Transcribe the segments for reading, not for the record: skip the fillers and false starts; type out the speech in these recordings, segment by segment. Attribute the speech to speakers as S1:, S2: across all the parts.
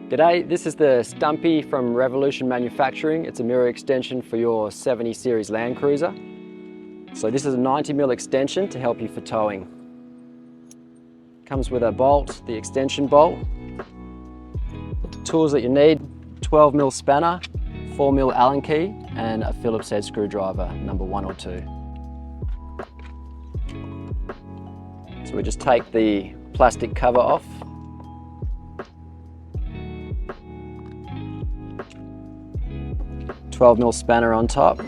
S1: G'day, this is the Stumpy from Revolution Manufacturing. It's a mirror extension for your 70 Series Landcruiser. So this is a 90mm extension to help you for towing. Comes with a bolt, the extension bolt. Tools that you need, 12mm spanner, 4mm Allen key, and a Phillips head screwdriver, number 1 or 2. So we just take the plastic cover off. .12mm spanner on top.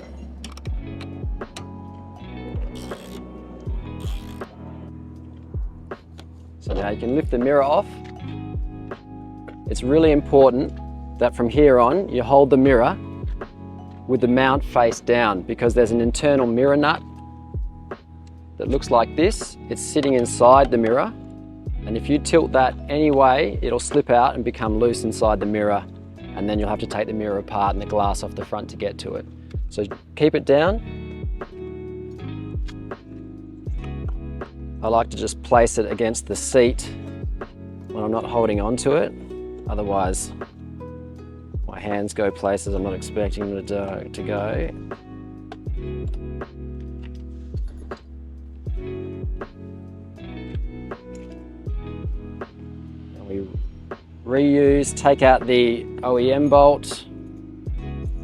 S1: So now you can lift the mirror off. It's really important that from here on you hold the mirror with the mount face down, because there's an internal mirror nut that looks like this. It's sitting inside the mirror, and if you tilt that any way, it'll slip out and become loose inside the mirror, and then you'll have to take the mirror apart and the glass off the front to get to it. So keep it down. I like to just place it against the seat when I'm not holding on to it. Otherwise, my hands go places I'm not expecting them to go. And we reuse, take out the OEM bolt,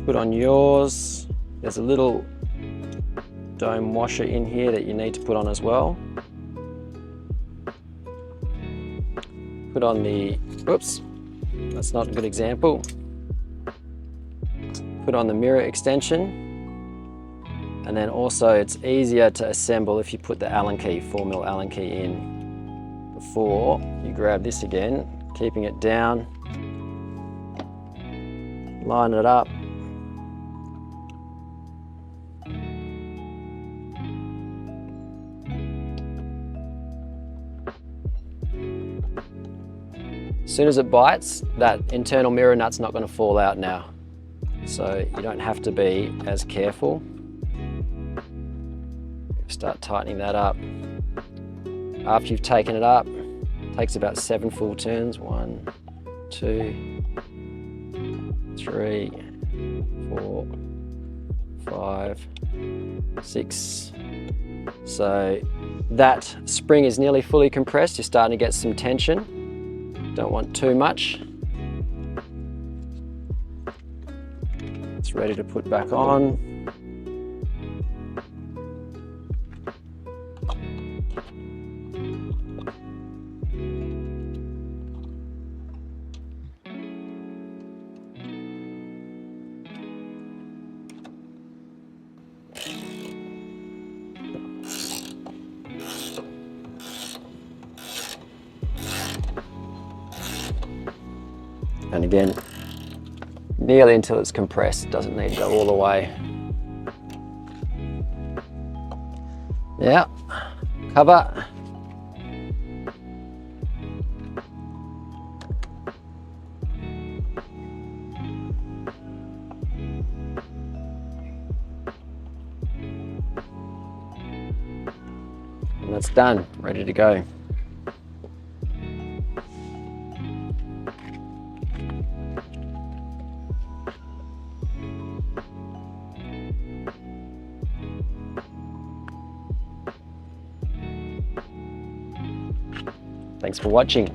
S1: put on yours. There's a little dome washer in here that you need to put on as well. Put on the, oops, that's not a good example. Put on the mirror extension, and then also it's easier to assemble if you put the Allen key, 4mm Allen key in before you grab this again, keeping it down, line it up. As soon as it bites, that internal mirror nut's not going to fall out now. So you don't have to be as careful. Start tightening that up. After you've taken it up, it takes about 7 full turns. 1, 2, 3, 4, 5, 6. So that spring is nearly fully compressed. You're starting to get some tension. Don't want too much. It's ready to put back on. And again, nearly until it's compressed. It doesn't need to go all the way. Yeah, cover. And that's done, ready to go. Thanks for watching.